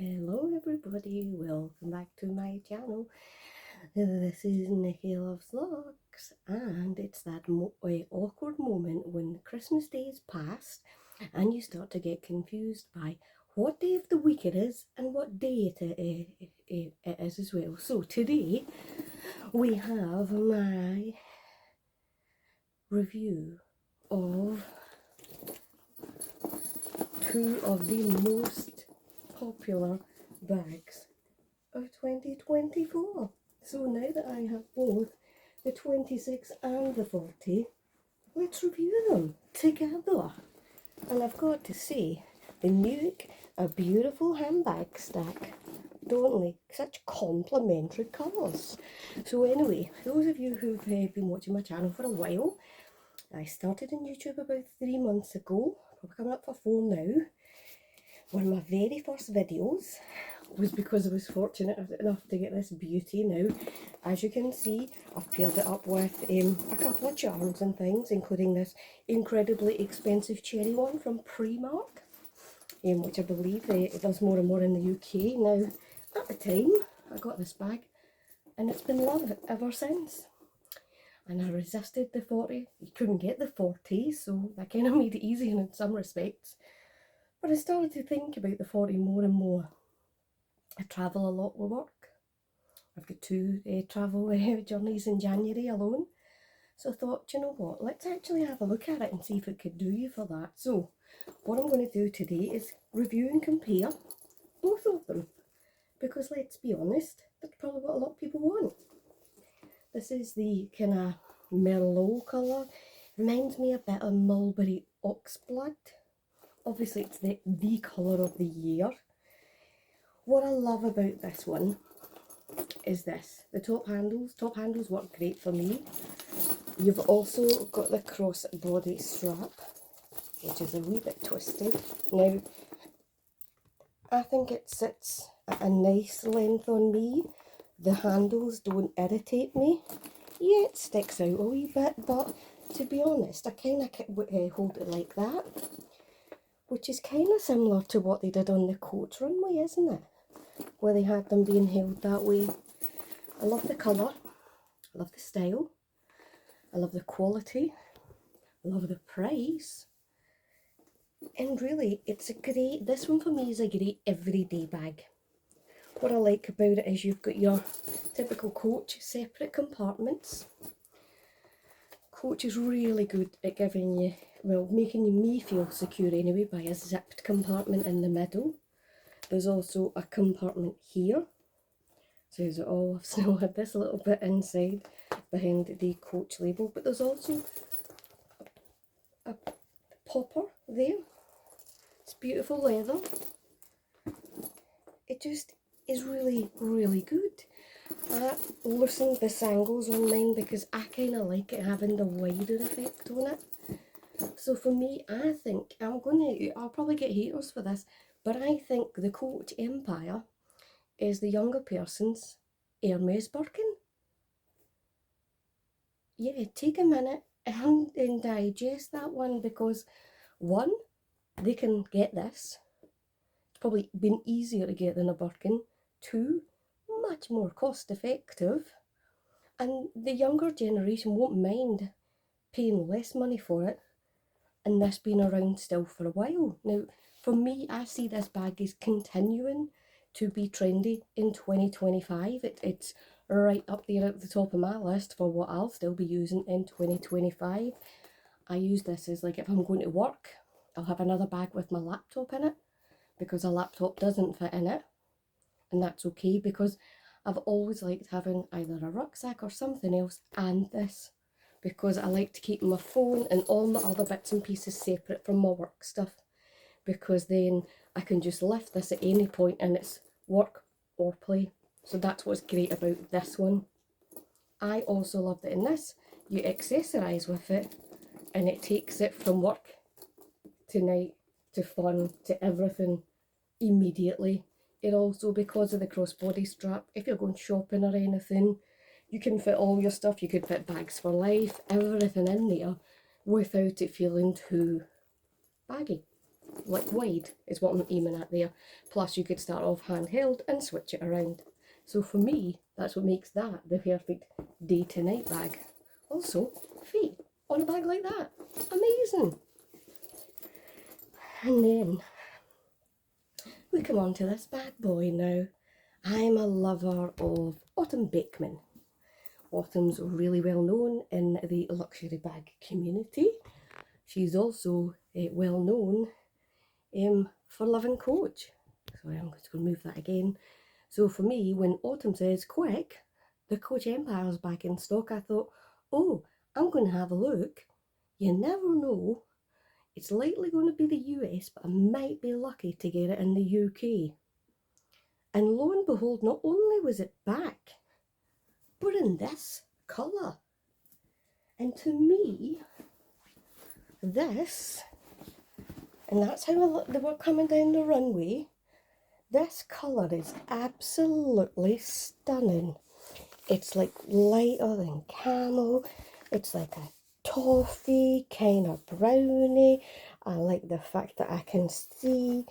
Hello everybody, welcome back to my channel. This is Nikki Loves Vlogs, and it's that awkward moment when Christmas Day is past and you start to get confused by what day of the week it is and what day it is as well. So today we have my review of two of the most popular bags of 2024. So now that I have both the 26 and the 40, let's review them together. And I've got to say, they make a beautiful handbag stack, don't they? Such complementary colours. So anyway, those of you who've been watching my channel for a while, I started on YouTube about 3 months ago, probably coming up for 4 now. One of my very first videos was because I was fortunate enough to get this beauty. Now, as you can see, I've paired it up with a couple of charms and things, including this incredibly expensive cherry one from Primark, which I believe it does more and more in the UK. Now, at the time, I got this bag, and it's been love ever since. And I resisted the 40. You couldn't get the 40, so that kind of made it easier in some respects. But I started to think about the 40 more and more. I travel a lot with work. I've got 2 travel journeys in January alone. So I thought, you know what, let's actually have a look at it and see if it could do you for that. So what I'm going to do today is review and compare both of them. Because let's be honest, that's probably what a lot of people want. This is the kind of Merlot colour. Reminds me a bit of Mulberry Oxblood. Obviously it's the colour of the year. What I love about this one is this. The top handles work great for me. You've also got the crossbody strap, which is a wee bit twisted. Now, I think it sits at a nice length on me. The handles don't irritate me. Yeah, it sticks out a wee bit, but to be honest, I kind of hold it like that, which is kind of similar to what they did on the Coach runway, isn't it? Where they had them being held that way. I love the colour, I love the style, I love the quality, I love the price, and really it's a great, this one for me is a great everyday bag. What I like about it is you've got your typical Coach separate compartments. Coach is really good at giving you, well, making me feel secure anyway by a zipped compartment in the middle. There's also a compartment here. So there's all, I've still had this little bit inside behind the Coach label, but there's also a popper there. It's beautiful leather. It just is really, really good. I loosened the sangles on mine because I kind of like it having the wider effect on it. So for me, I think I'll probably get haters for this, but I think the Coach Empire is the younger person's Hermes Birkin. Yeah, take a minute and digest that one, because one, they can get this. It's probably been easier to get than a Birkin. 2, much more cost effective. And the younger generation won't mind paying less money for it, and this being around still for a while. Now, for me, I see this bag as continuing to be trendy in 2025. It's right up there at the top of my list for what I'll still be using in 2025. I use this as, like, if I'm going to work, I'll have another bag with my laptop in it, because a laptop doesn't fit in it, and that's okay, because I've always liked having either a rucksack or something else and this, because I like to keep my phone and all my other bits and pieces separate from my work stuff, because then I can just lift this at any point and it's work or play. So that's what's great about this one. I also love that in this you accessorise with it, and it takes it from work to night to fun to everything immediately. It also, because of the crossbody strap, if you're going shopping or anything, you can fit all your stuff. You could fit bags for life, everything in there, without it feeling too baggy. like wide is what I'm aiming at there. Plus you could start off handheld and switch it around. So for me, that's what makes that the perfect day to night bag. Also, feet on a bag like that. Amazing. And then we come on to this bad boy now. I'm a lover of Autumn Beckman. Autumn's really well known in the luxury bag community. She's also well known for loving Coach. Sorry, I'm just going to move that again. So for me, when Autumn says, quick, the Coach Empire's back in stock, I thought, oh, I'm going to have a look. You never know. It's likely going to be the US, but I might be lucky to get it in the UK. And lo and behold, not only was it back, but in this colour. And to me, this, and that's how they were coming down the runway, this colour is absolutely stunning. It's like lighter than camel. It's like a toffee, kind of brownie. I like the fact that I can see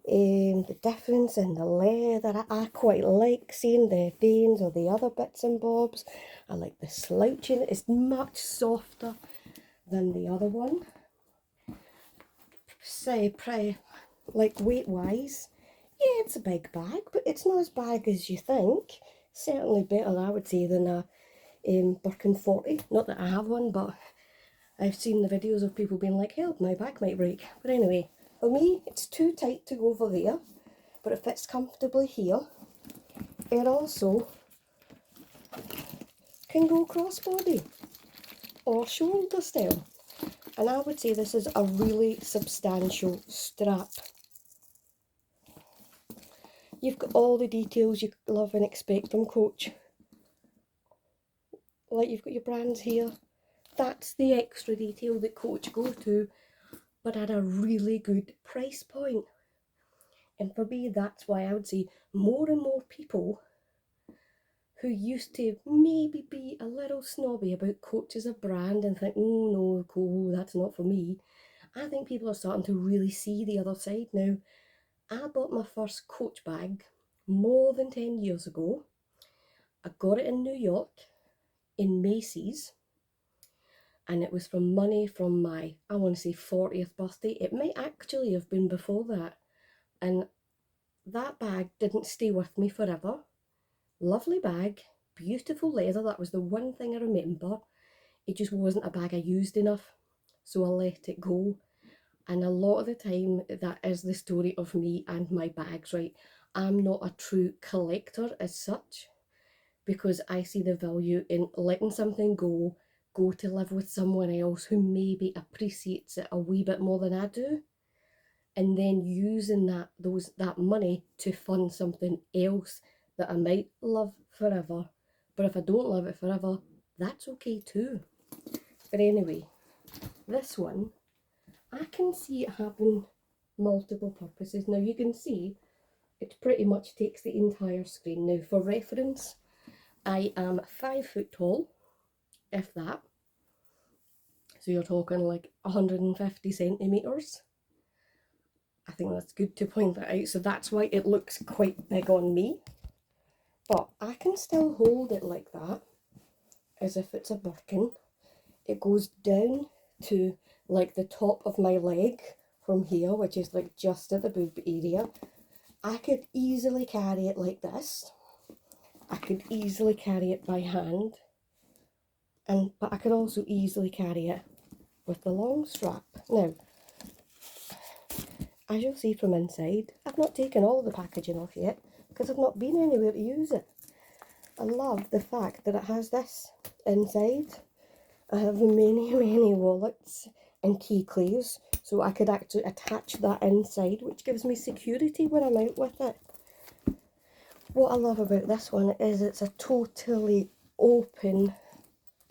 the difference in the leather. I quite like seeing the veins or the other bits and bobs. I like the slouching. It's much softer than the other one. Say, like weight-wise, yeah, it's a big bag, but it's not as big as you think. Certainly better, I would say, than a Birkin 40. Not that I have one, but I've seen the videos of people being like, help, my bag might break. But anyway, for me, it's too tight to go over there, but it fits comfortably here. It also can go crossbody or shoulder style. And I would say this is a really substantial strap. You've got all the details you love and expect from Coach. Like you've got your brands here. That's the extra detail that Coach go to, but at a really good price point. And for me, that's why I would say more and more people who used to maybe be a little snobby about Coach as a brand and think, oh no, Coach, that's not for me. I think people are starting to really see the other side now. I bought my first Coach bag more than 10 years ago. I got it in New York in Macy's, and it was from money from my, I want to say 40th birthday. It might actually have been before that. And that bag didn't stay with me forever. Lovely bag, beautiful leather, that was the one thing I remember. It just wasn't a bag I used enough, so I let it go. And a lot of the time, that is the story of me and my bags, right? I'm not a true collector as such, because I see the value in letting something go to live with someone else who maybe appreciates it a wee bit more than I do, and then using that money to fund something else that I might love forever. But if I don't love it forever, that's okay too. But anyway, this one, I can see it having multiple purposes. Now you can see it pretty much takes the entire screen. Now for reference, I am 5 foot tall, if that. So you're talking like 150 centimetres. I think that's good to point that out. So that's why it looks quite big on me. But I can still hold it like that, as if it's a Birkin. It goes down to like the top of my leg from here, which is like just at the boob area. I could easily carry it like this. I could easily carry it by hand. But I could also easily carry it with the long strap. Now, as you'll see from inside, I've not taken all the packaging off yet because I've not been anywhere to use it. I love the fact that it has this inside. I have many wallets and key claves, so I could actually attach that inside, which gives me security when I'm out with it. What I love about this one is it's a totally open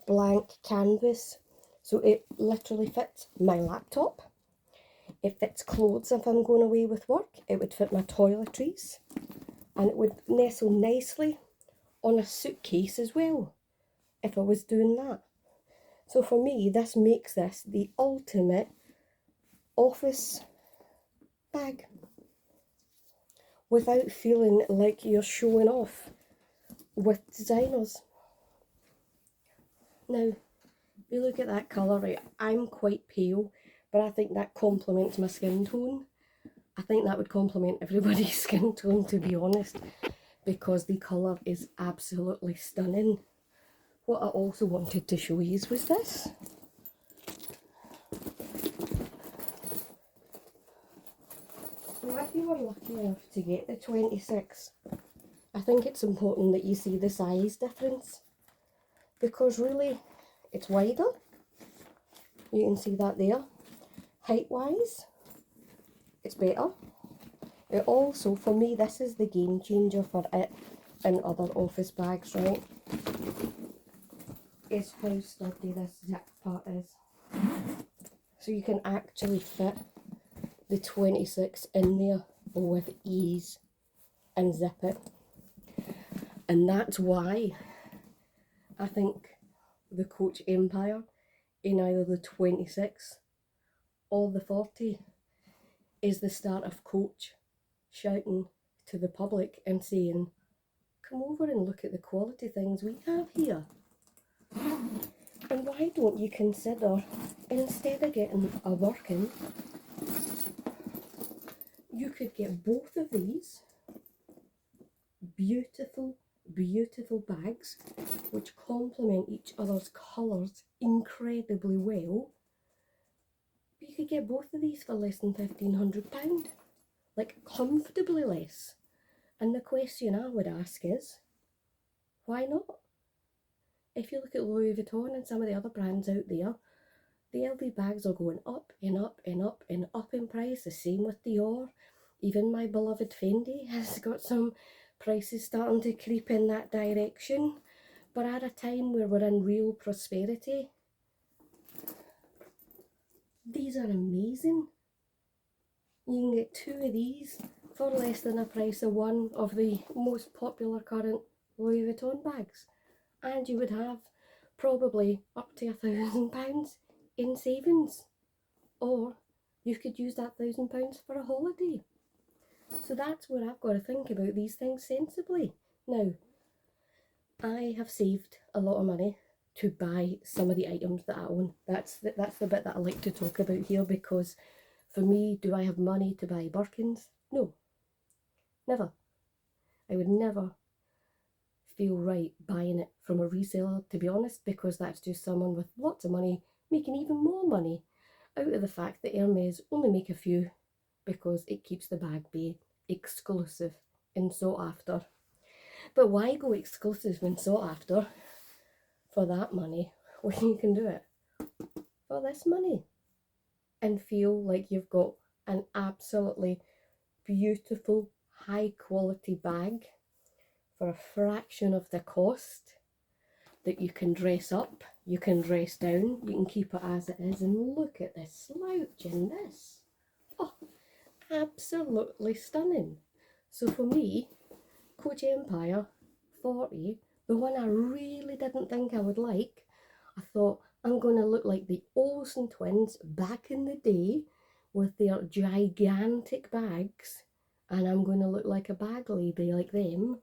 blank canvas, so it literally fits my laptop. It fits clothes if I'm going away with work. It would fit my toiletries, and it would nestle nicely on a suitcase as well if I was doing that. So for me, this makes this the ultimate office bag without feeling like you're showing off with designers. Now, if you look at that colour, right, I'm quite pale, but I think that complements my skin tone. I think that would complement everybody's skin tone, to be honest, because the colour is absolutely stunning. What I also wanted to show you was this. So if you were lucky enough to get the 26, I think it's important that you see the size difference, because really it's wider. You can see that there. Height wise, it's better. It also, for me, this is the game changer for it and other office bags, right? Is how sturdy this zip part is. So you can actually fit the 26 in there with ease and zip it. And that's why I think the Coach Empire in either the 26 or the 40 is the start of Coach shouting to the public and saying, come over and look at the quality things we have here. And why don't you consider, instead of getting a Birkin, you could get both of these beautiful, beautiful bags which complement each other's colours incredibly well. You could get both of these for less than £1,500, like comfortably less. And the question I would ask is, why not? If you look at Louis Vuitton and some of the other brands out there, the LV bags are going up and up and up and up in price. The same with Dior. Even my beloved Fendi has got some prices starting to creep in that direction. But at a time where we're in real prosperity, these are amazing. You can get two of these for less than the price of one of the most popular current Louis Vuitton bags. And you would have probably up to £1,000 in savings. Or you could use that £1,000 for a holiday. So that's where I've got to think about these things sensibly. Now, I have saved a lot of money to buy some of the items that I own. That's the bit that I like to talk about here, because for me, do I have money to buy Birkins? No, never. I would never feel right buying it from a reseller, to be honest, because that's just someone with lots of money making even more money out of the fact that Hermes only make a few because it keeps the bag be exclusive and sought after. But why go exclusive and sought after for that money when you can do it for this money and feel like you've got an absolutely beautiful, high quality bag for a fraction of the cost, that you can dress up, you can dress down, you can keep it as it is. And look at this slouch in this. Oh, absolutely stunning. So for me, Coach Empire 40, the one I really didn't think I would like, I thought I'm going to look like the Olsen twins back in the day with their gigantic bags, and I'm going to look like a bag lady like them.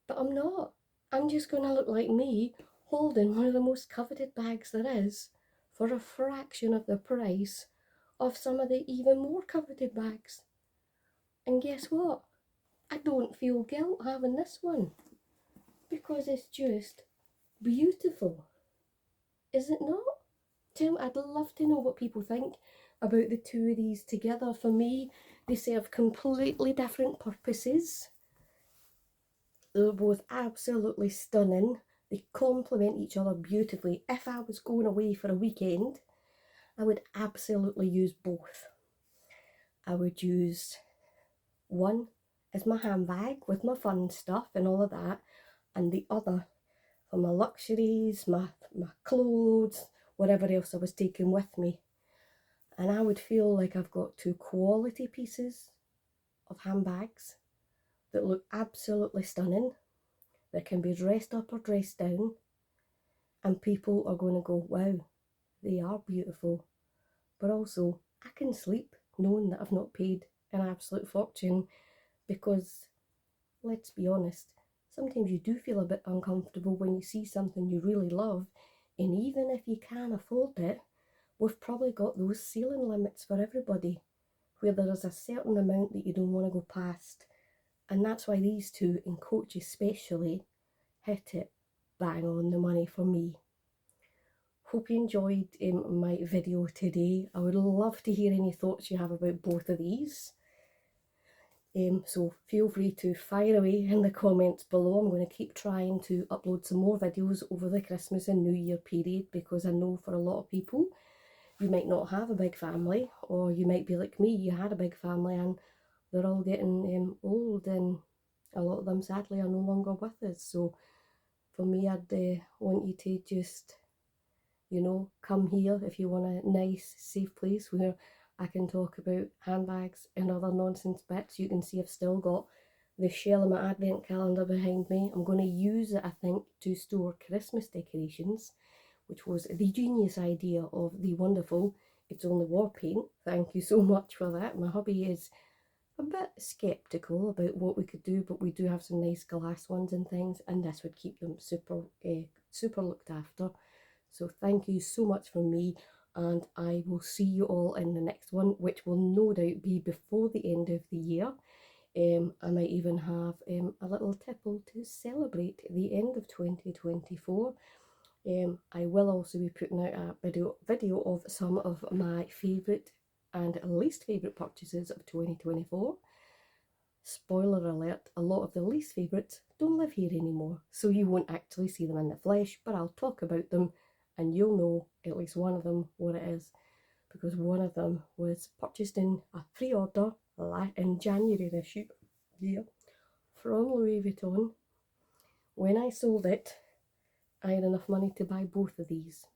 But I'm not. I'm just going to look like me holding one of the most coveted bags there is for a fraction of the price of some of the even more coveted bags. And guess what? I don't feel guilt having this one, because it's just beautiful. Is it not? I'd love to know what people think about the two of these together. For me, they serve completely different purposes. They're both absolutely stunning. They complement each other beautifully. If I was going away for a weekend, I would absolutely use both. I would use one as my handbag with my fun stuff and all of that, and the other for my luxuries, my clothes, whatever else I was taking with me. And I would feel like I've got two quality pieces of handbags that look absolutely stunning, that can be dressed up or dressed down, and people are going to go, wow, they are beautiful. But also, I can sleep knowing that I've not paid an absolute fortune, because let's be honest, sometimes you do feel a bit uncomfortable when you see something you really love, and even if you can afford it, we've probably got those ceiling limits for everybody, where there is a certain amount that you don't want to go past. And that's why these two, in Coach especially, hit it bang on the money for me. Hope you enjoyed my video today. I would love to hear any thoughts you have about both of these. So feel free to fire away in the comments below. I'm going to keep trying to upload some more videos over the Christmas and New Year period, because I know for a lot of people, you might not have a big family, or you might be like me, you had a big family and they're all getting old, and a lot of them sadly are no longer with us. So for me, I'd want you to just, you know, come here if you want a nice safe place where I can talk about handbags and other nonsense bits. You can see I've still got the shell of my advent calendar behind me. I'm going to use it, I think, to store Christmas decorations, which was the genius idea of the wonderful It's Only War Paint. Thank you so much for that. My hubby is a bit sceptical about what we could do, but we do have some nice glass ones and things, and this would keep them super looked after. So thank you so much from me, and I will see you all in the next one, which will no doubt be before the end of the year. I might even have a little tipple to celebrate the end of 2024. I will also be putting out a video of some of my favourite and least favourite purchases of 2024. Spoiler alert, a lot of the least favourites don't live here anymore, so you won't actually see them in the flesh, but I'll talk about them and you'll know at least one of them what it is, because one of them was purchased in a pre-order in January this year from Louis Vuitton. When I sold it, I had enough money to buy both of these.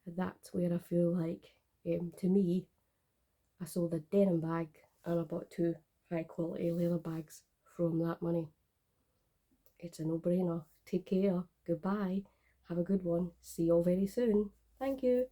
That's where I feel like, to me, I sold a denim bag and I bought two high quality leather bags from that money. It's a no-brainer. Take care. Goodbye. Have a good one. See you all very soon. Thank you.